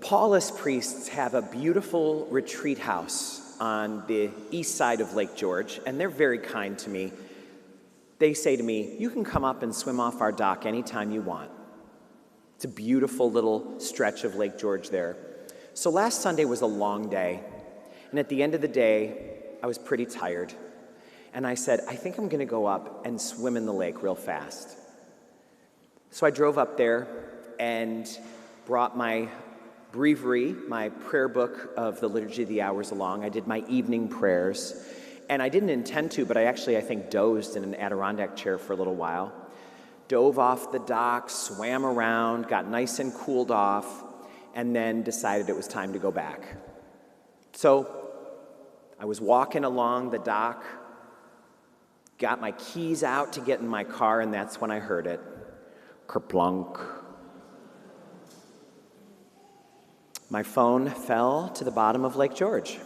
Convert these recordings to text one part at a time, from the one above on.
Paulist priests have a beautiful retreat house on the east side of Lake George, and they're very kind to me. They say to me, you can come up and swim off our dock anytime you want. It's a beautiful little stretch of Lake George there. So last Sunday was a long day, and at the end of the day, I was pretty tired. And I said, I think I'm going to go up and swim in the lake real fast. So I drove up there and brought my breviary, my prayer book of the Liturgy of the Hours along. I did my evening prayers. And I didn't intend to, but I think, dozed in an Adirondack chair for a little while. Dove off the dock, swam around, got nice and cooled off, and then decided it was time to go back. So I was walking along the dock, got my keys out to get in my car, and that's when I heard it. Kerplunk. My phone fell to the bottom of Lake George.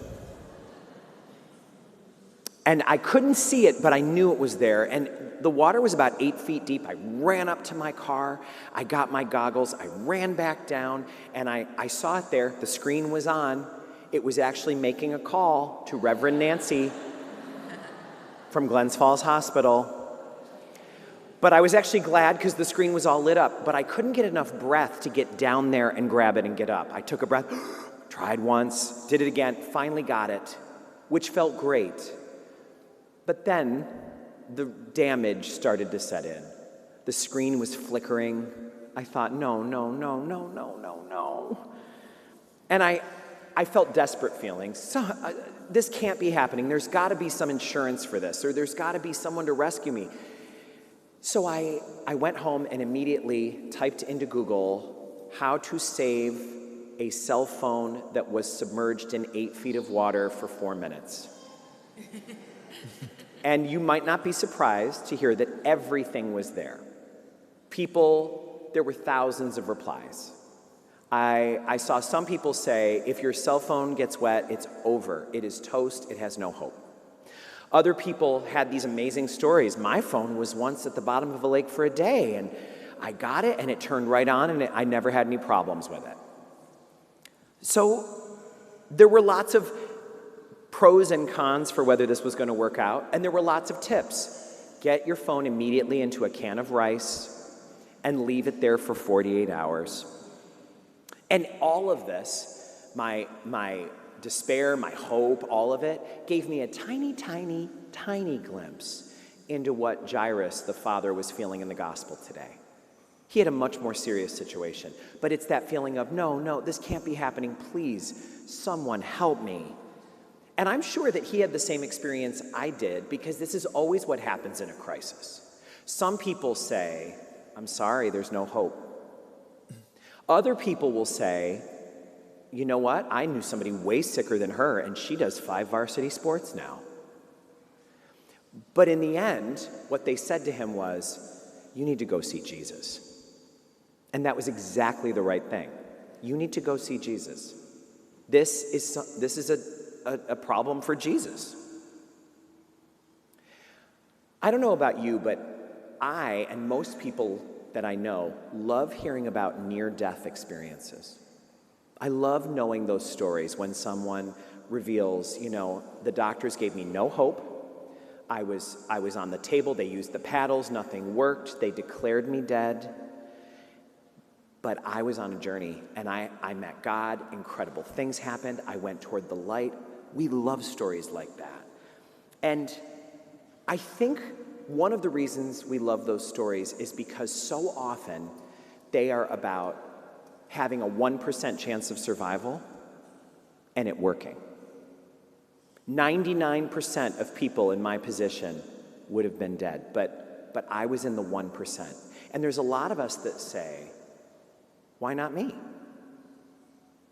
And I couldn't see it, but I knew it was there. And the water was about 8 feet deep. I ran up to my car. I got my goggles. I ran back down, and I saw it there. The screen was on. It was actually making a call to Reverend Nancy from Glens Falls Hospital. But I was actually glad because the screen was all lit up, but I couldn't get enough breath to get down there and grab it and get up. I took a breath, tried once, did it again, finally got it, which felt great. But then the damage started to set in. The screen was flickering. I thought, no. And I felt desperate feelings. So, this can't be happening. There's got to be some insurance for this, or there's got to be someone to rescue me. So I went home and immediately typed into Google how to save a cell phone that was submerged in 8 feet of water for 4 minutes. And you might not be surprised to hear that everything was there. There were thousands of replies. I saw some people say, if your cell phone gets wet, it's over. It is toast. It has no hope. Other people had these amazing stories. My phone was once at the bottom of a lake for a day, and I got it, and it turned right on, and I never had any problems with it. So there were lots of pros and cons for whether this was going to work out, and there were lots of tips. Get your phone immediately into a can of rice and leave it there for 48 hours. And all of this, my despair, my hope, all of it, gave me a tiny, tiny, tiny glimpse into what Jairus, the father, was feeling in the gospel today. He had a much more serious situation, but it's that feeling of, no, this can't be happening, please, someone help me. And I'm sure that he had the same experience I did, because this is always what happens in a crisis. Some people say, I'm sorry, there's no hope. Other people will say, you know what? I knew somebody way sicker than her, and she does 5 varsity sports now. But in the end, what they said to him was, you need to go see Jesus. And that was exactly the right thing. You need to go see Jesus. This is a problem for Jesus. I don't know about you, but I, and most people that I know, love hearing about near-death experiences. I love knowing those stories when someone reveals, the doctors gave me no hope. I was on the table, they used the paddles, nothing worked, they declared me dead. But I was on a journey, and I met God, incredible things happened, I went toward the light. We love stories like that. And I think one of the reasons we love those stories is because so often they are about having a 1% chance of survival and it working. 99% of people in my position would have been dead, but I was in the 1%. And there's a lot of us that say, why not me?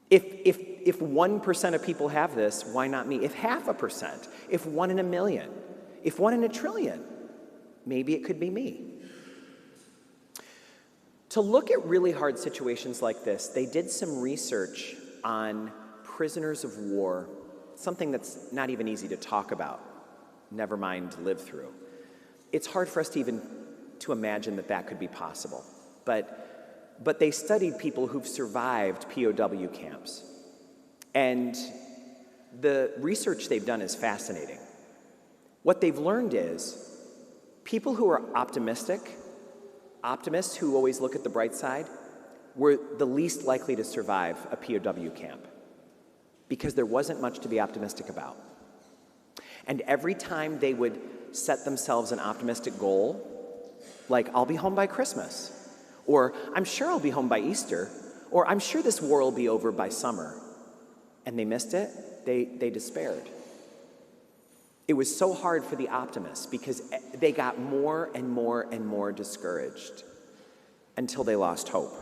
If 1% of people have this, why not me? If 0.5%, if 1 in a million, if 1 in a trillion, maybe it could be me. To look at really hard situations like this, they did some research on prisoners of war, something that's not even easy to talk about, never mind live through. It's hard for us to imagine that could be possible. But but they studied people who've survived POW camps. And the research they've done is fascinating. What they've learned is people who are optimists who always look at the bright side, were the least likely to survive a POW camp because there wasn't much to be optimistic about. And every time they would set themselves an optimistic goal, like, I'll be home by Christmas, or I'm sure I'll be home by Easter, or I'm sure this war will be over by summer, and they missed it, they despaired. It was so hard for the optimists because they got more and more and more discouraged until they lost hope.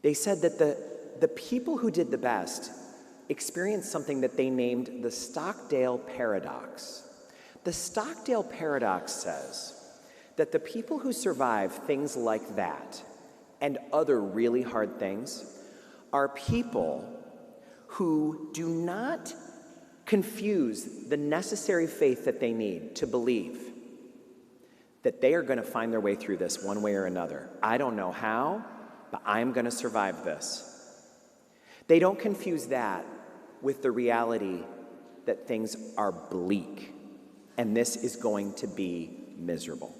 They said that the people who did the best experienced something that they named the Stockdale Paradox. The Stockdale Paradox says that the people who survive things like that and other really hard things are people who do not confuse the necessary faith that they need to believe that they are going to find their way through this one way or another. I don't know how, but I'm going to survive this. They don't confuse that with the reality that things are bleak and this is going to be miserable.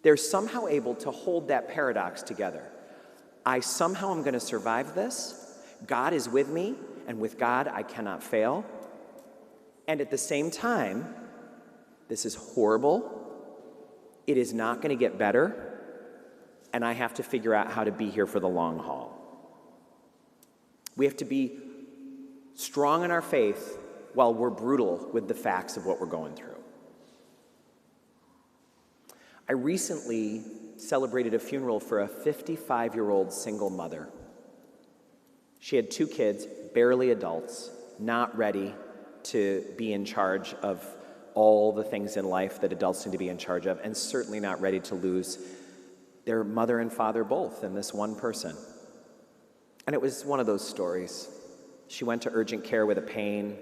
They're somehow able to hold that paradox together. I somehow am going to survive this. God is with me, and with God I cannot fail. And at the same time, this is horrible. It is not going to get better, and I have to figure out how to be here for the long haul. We have to be strong in our faith while we're brutal with the facts of what we're going through. I recently celebrated a funeral for a 55-year-old single mother. She had 2 kids, barely adults, not ready to be in charge of all the things in life that adults need to be in charge of, and certainly not ready to lose their mother and father both in this one person. And it was one of those stories. She went to urgent care with a pain.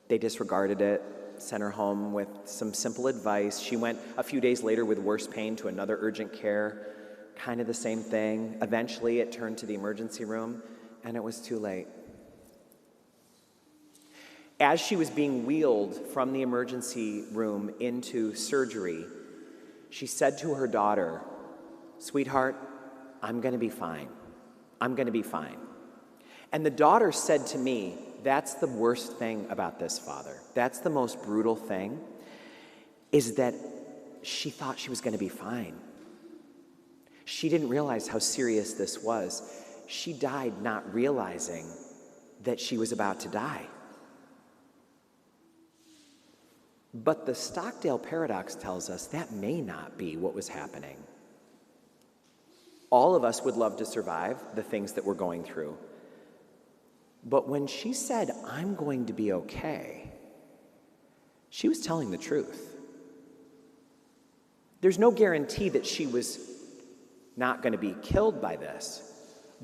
They disregarded it, sent her home with some simple advice. She went a few days later with worse pain to another urgent care, kind of the same thing. Eventually, it turned to the emergency room, and it was too late. As she was being wheeled from the emergency room into surgery, she said to her daughter, "Sweetheart, I'm going to be fine. I'm going to be fine." And the daughter said to me, "That's the worst thing about this, Father. That's the most brutal thing, is that she thought she was going to be fine. She didn't realize how serious this was. She died not realizing that she was about to die." But the Stockdale Paradox tells us that may not be what was happening. All of us would love to survive the things that we're going through. But when she said, "I'm going to be okay," she was telling the truth. There's no guarantee that she was not going to be killed by this,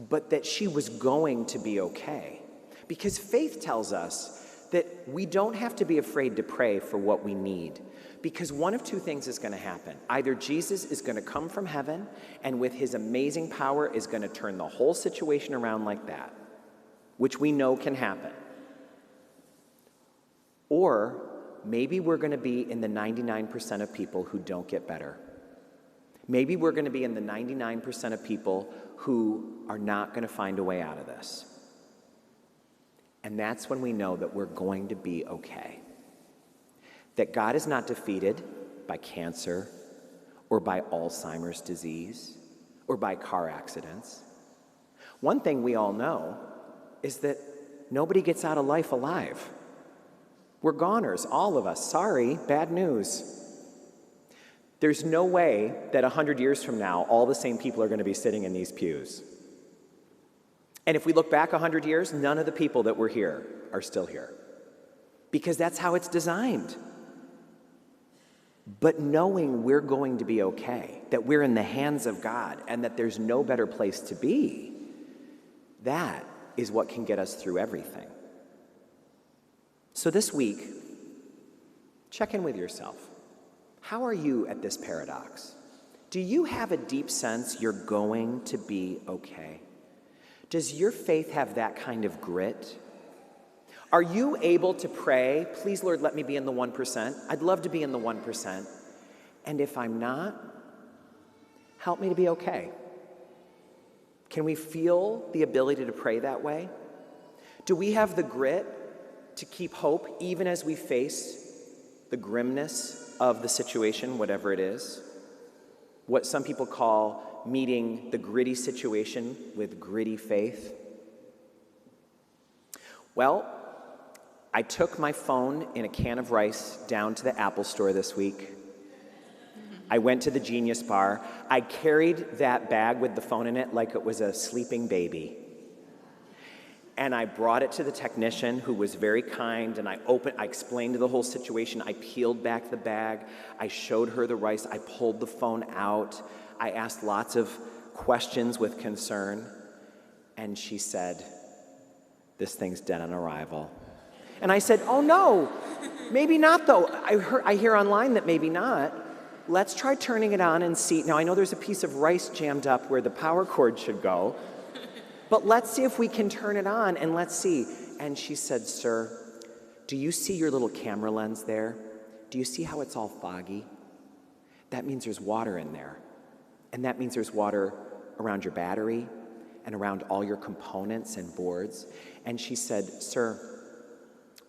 but that she was going to be okay. Because faith tells us that we don't have to be afraid to pray for what we need, because one of 2 things is going to happen. Either Jesus is going to come from heaven and with his amazing power is going to turn the whole situation around like that, which we know can happen. Or maybe we're going to be in the 99% of people who don't get better. Maybe we're going to be in the 99% of people who are not going to find a way out of this. And that's when we know that we're going to be okay. That God is not defeated by cancer or by Alzheimer's disease or by car accidents. One thing we all know is that nobody gets out of life alive. We're goners, all of us. Sorry, bad news. There's no way that 100 years from now, all the same people are going to be sitting in these pews. And if we look back 100 years, none of the people that were here are still here. Because that's how it's designed. But knowing we're going to be okay, that we're in the hands of God, and that there's no better place to be, that is what can get us through everything. So this week, check in with yourself. How are you at this paradox? Do you have a deep sense you're going to be okay? Does your faith have that kind of grit? Are you able to pray, please, Lord, let me be in the 1%. I'd love to be in the 1%. And if I'm not, help me to be okay. Can we feel the ability to pray that way? Do we have the grit to keep hope even as we face the grimness of the situation, whatever it is? What some people call meeting the gritty situation with gritty faith. Well, I took my phone in a can of rice down to the Apple store this week. I went to the Genius Bar. I carried that bag with the phone in it like it was a sleeping baby. And I brought it to the technician, who was very kind, and I explained the whole situation. I peeled back the bag. I showed her the rice. I pulled the phone out. I asked lots of questions with concern. And she said, "This thing's dead on arrival." And I said, "Oh no, maybe not though. I hear online that maybe not. Let's try turning it on and see." Now I know there's a piece of rice jammed up where the power cord should go, but let's see if we can turn it on and let's see. And she said, "Sir, do you see your little camera lens there? Do you see how it's all foggy? That means there's water in there. And that means there's water around your battery and around all your components and boards." And she said, "Sir,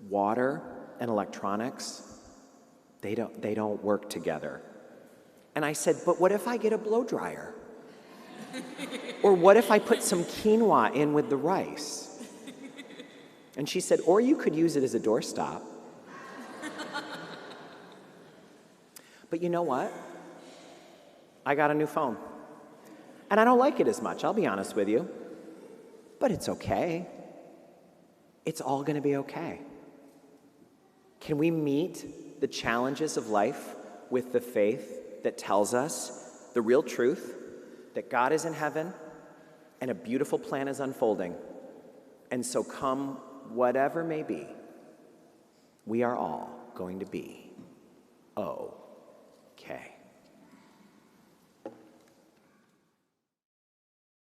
water and electronics, they don't work together." And I said, "But what if I get a blow dryer? Or what if I put some quinoa in with the rice?" And she said, "Or you could use it as a doorstop." But you know what? I got a new phone. And I don't like it as much, I'll be honest with you. But it's okay. It's all going to be okay. Can we meet the challenges of life with the faith that tells us the real truth, that God is in heaven and a beautiful plan is unfolding? And so come whatever may be, we are all going to be okay.